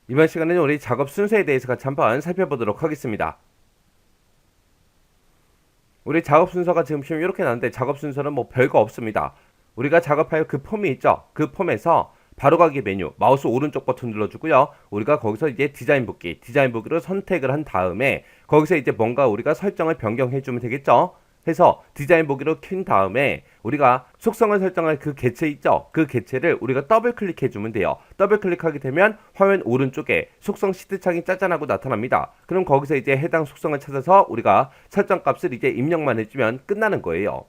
이번 시간에는 우리 작업 순서에 대해서 같이 한번 살펴보도록 하겠습니다. 우리 작업 순서가 지금 이렇게 나왔는데 작업 순서는 뭐 별거 없습니다. 우리가 작업할 그 폼이 있죠. 그 폼에서 바로가기 메뉴 마우스 오른쪽 버튼 눌러주고요. 우리가 거기서 이제 디자인 보기를 선택을 한 다음에 거기서 이제 뭔가 우리가 설정을 변경해주면 되겠죠. 해서 디자인 보기로 킨 다음에 우리가 속성을 설정할 그 개체 있죠. 그 개체를 우리가 더블 클릭해주면 돼요. 더블 클릭하게 되면 화면 오른쪽에 속성 시트창이 짜잔하고 나타납니다. 그럼 거기서 이제 해당 속성을 찾아서 우리가 설정 값을 이제 입력만 해주면 끝나는 거예요.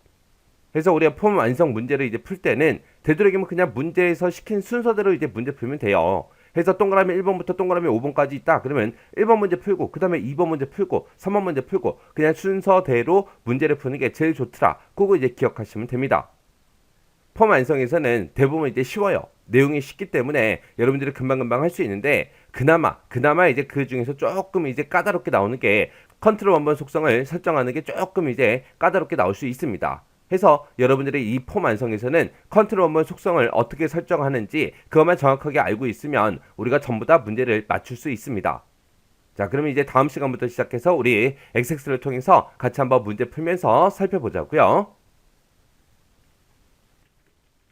그래서 우리가 폼 완성 문제를 이제 풀 때는 되도록이면 그냥 문제에서 시킨 순서대로 이제 문제 풀면 돼요. 해서 동그라미 1번부터 동그라미 5번까지 있다. 그러면 1번 문제 풀고 그 다음에 2번 문제 풀고 3번 문제 풀고 그냥 순서대로 문제를 푸는 게 제일 좋더라. 그거 이제 기억하시면 됩니다. 폼 완성에서는 대부분 이제 쉬워요. 내용이 쉽기 때문에 여러분들이 금방금방 할 수 있는데 그나마 이제 그 중에서 조금 이제 까다롭게 나오는 게 컨트롤 원본 속성을 설정하는 게 조금 이제 까다롭게 나올 수 있습니다. 해서 여러분들이 이 폼 완성에서는 컨트롤 원본 속성을 어떻게 설정하는지 그것만 정확하게 알고 있으면 우리가 전부 다 문제를 맞출 수 있습니다. 자, 그러면 이제 다음 시간부터 시작해서 우리 XX를 통해서 같이 한번 문제 풀면서 살펴보자고요.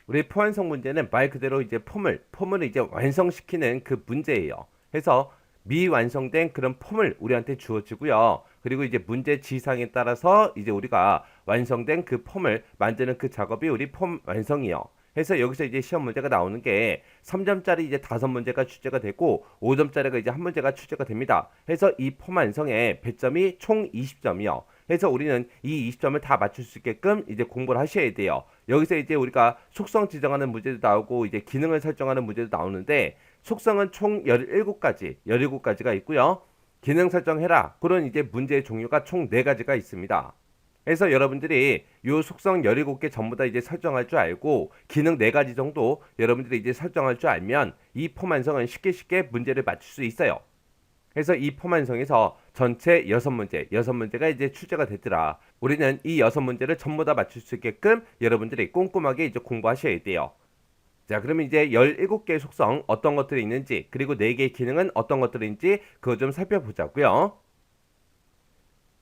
우리 포완성 문제는 말 그대로 이제 폼을 이제 완성시키는 그 문제예요. 그래서 미완성된 그런 폼을 우리한테 주어지고요. 그리고 이제 문제 지상에 따라서 이제 우리가 완성된 그 폼을 만드는 그 작업이 우리 폼 완성이요. 그래서 여기서 이제 시험 문제가 나오는 게 3점짜리 이제 5문제가 출제가 되고 5점짜리가 이제 한 문제가 출제가 됩니다. 그래서 이 폼 완성의 배점이 총 20점이요. 그래서 우리는 이 20점을 다 맞출 수 있게끔 이제 공부를 하셔야 돼요. 여기서 이제 우리가 속성 지정하는 문제도 나오고 이제 기능을 설정하는 문제도 나오는데 속성은 총 17가지가 있고요. 기능 설정해라. 그런 이제 문제의 종류가 총 4가지가 있습니다. 그래서 여러분들이 요 속성 17개 전부 다 이제 설정할 줄 알고 기능 4가지 정도 여러분들이 이제 설정할 줄 알면 이 폼 완성은 쉽게 문제를 맞출 수 있어요. 그래서 이 폼 완성에서 전체 6문제가 이제 출제가 됐더라. 우리는 이 6문제를 전부 다 맞출 수 있게끔 여러분들이 꼼꼼하게 이제 공부하셔야 돼요. 자, 그러면 이제 17개의 속성 어떤 것들이 있는지 그리고 4개의 기능은 어떤 것들인지 그거 좀 살펴보자고요.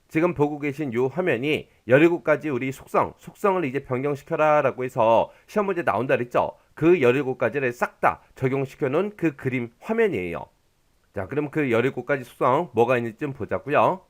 지금 보고 계신 이 화면이 17가지 우리 속성을 이제 변경시켜라 라고 해서 시험 문제 나온다 그랬죠. 그 17가지를 싹 다 적용시켜 놓은 그 그림 화면이에요. 자, 그럼 그 17가지 속성 뭐가 있는지 좀 보자고요.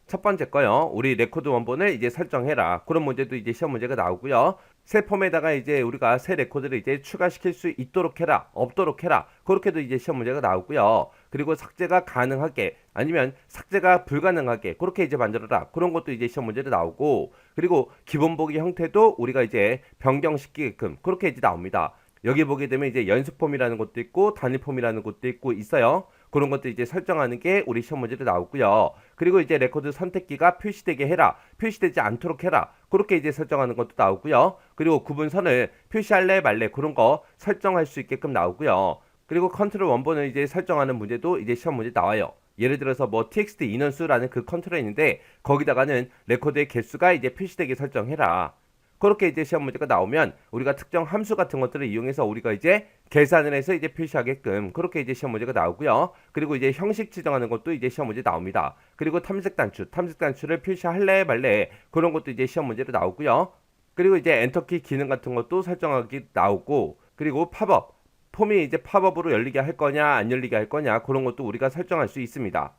첫 번째 거요. 우리 레코드 원본을 이제 설정해라. 그런 문제도 이제 시험 문제가 나오고요. 새 폼에다가 이제 우리가 새 레코드를 이제 추가시킬 수 있도록 해라. 없도록 해라. 그렇게도 이제 시험 문제가 나오고요. 그리고 삭제가 가능하게 아니면 삭제가 불가능하게 그렇게 이제 만들어라. 그런 것도 이제 시험 문제도 나오고 그리고 기본 보기 형태도 우리가 이제 변경시키게끔 그렇게 이제 나옵니다. 여기 보게 되면 이제 연습 폼이라는 것도 있고 단일 폼이라는 것도 있고 있어요. 그런 것도 이제 설정하는 게 우리 시험 문제로 나오고요. 그리고 이제 레코드 선택기가 표시되게 해라. 표시되지 않도록 해라. 그렇게 이제 설정하는 것도 나오고요. 그리고 구분선을 표시할래 말래 그런 거 설정할 수 있게끔 나오고요. 그리고 컨트롤 원본을 이제 설정하는 문제도 이제 시험 문제 나와요. 예를 들어서 뭐 txt 인원수라는 그 컨트롤이 있는데 거기다가는 레코드의 개수가 이제 표시되게 설정해라. 그렇게 이제 시험 문제가 나오면 우리가 특정 함수 같은 것들을 이용해서 우리가 이제 계산을 해서 이제 표시하게끔 그렇게 이제 시험 문제가 나오고요. 그리고 이제 형식 지정하는 것도 이제 시험 문제 나옵니다. 그리고 탐색 단추를 표시할래 말래 그런 것도 이제 시험 문제로 나오고요. 그리고 이제 엔터키 기능 같은 것도 설정하기 나오고 그리고 팝업 폼이 이제 팝업으로 열리게 할 거냐 안 열리게 할 거냐 그런 것도 우리가 설정할 수 있습니다.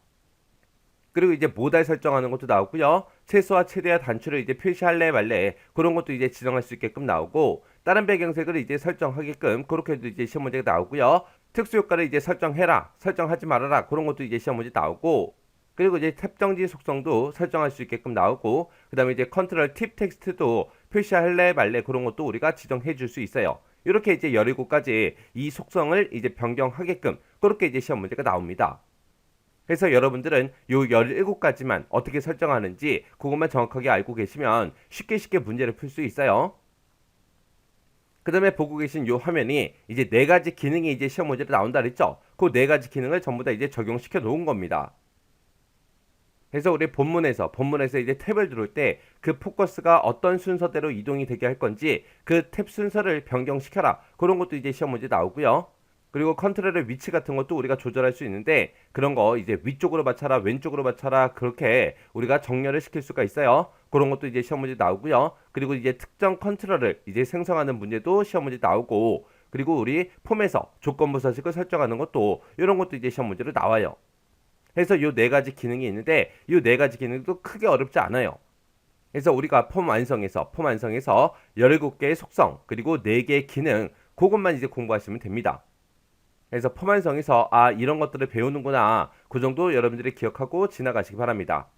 그리고 이제 모달 설정하는 것도 나오고요. 최소와 최대와 단추를 이제 표시할래 말래 그런 것도 이제 지정할 수 있게끔 나오고 다른 배경색을 이제 설정하게끔 그렇게도 이제 시험 문제가 나오고요. 특수 효과를 이제 설정해라, 설정하지 말아라 그런 것도 이제 시험 문제 나오고 그리고 이제 탭정지 속성도 설정할 수 있게끔 나오고 그다음에 이제 컨트롤 팁 텍스트도 표시할래 말래 그런 것도 우리가 지정해 줄 수 있어요. 이렇게 이제 17가지 이 속성을 이제 변경하게끔 그렇게 이제 시험 문제가 나옵니다. 그래서 여러분들은 요 17가지만 어떻게 설정하는지 그것만 정확하게 알고 계시면 쉽게 문제를 풀 수 있어요. 그 다음에 보고 계신 요 화면이 이제 4가지 기능이 이제 시험 문제로 나온다 그랬죠? 그 4가지 기능을 전부 다 이제 적용시켜 놓은 겁니다. 그래서 우리 본문에서 이제 탭을 들어올 때 그 포커스가 어떤 순서대로 이동이 되게 할 건지 그 탭 순서를 변경시켜라. 그런 것도 이제 시험 문제 나오고요. 그리고 컨트롤의 위치 같은 것도 우리가 조절할 수 있는데 그런 거 이제 위쪽으로 맞춰라 왼쪽으로 맞춰라 그렇게 우리가 정렬을 시킬 수가 있어요. 그런 것도 이제 시험 문제 나오고요. 그리고 이제 특정 컨트롤을 이제 생성하는 문제도 시험 문제 나오고 그리고 우리 폼에서 조건부 서식을 설정하는 것도 이런 것도 이제 시험 문제로 나와요. 그래서 요 네 가지 기능이 있는데 요 네 가지 기능도 크게 어렵지 않아요. 그래서 우리가 폼 완성에서 17개의 속성 그리고 4개의 기능 그것만 이제 공부하시면 됩니다. 그래서 폼 완성에서 아 이런 것들을 배우는구나 그 정도 여러분들이 기억하고 지나가시기 바랍니다.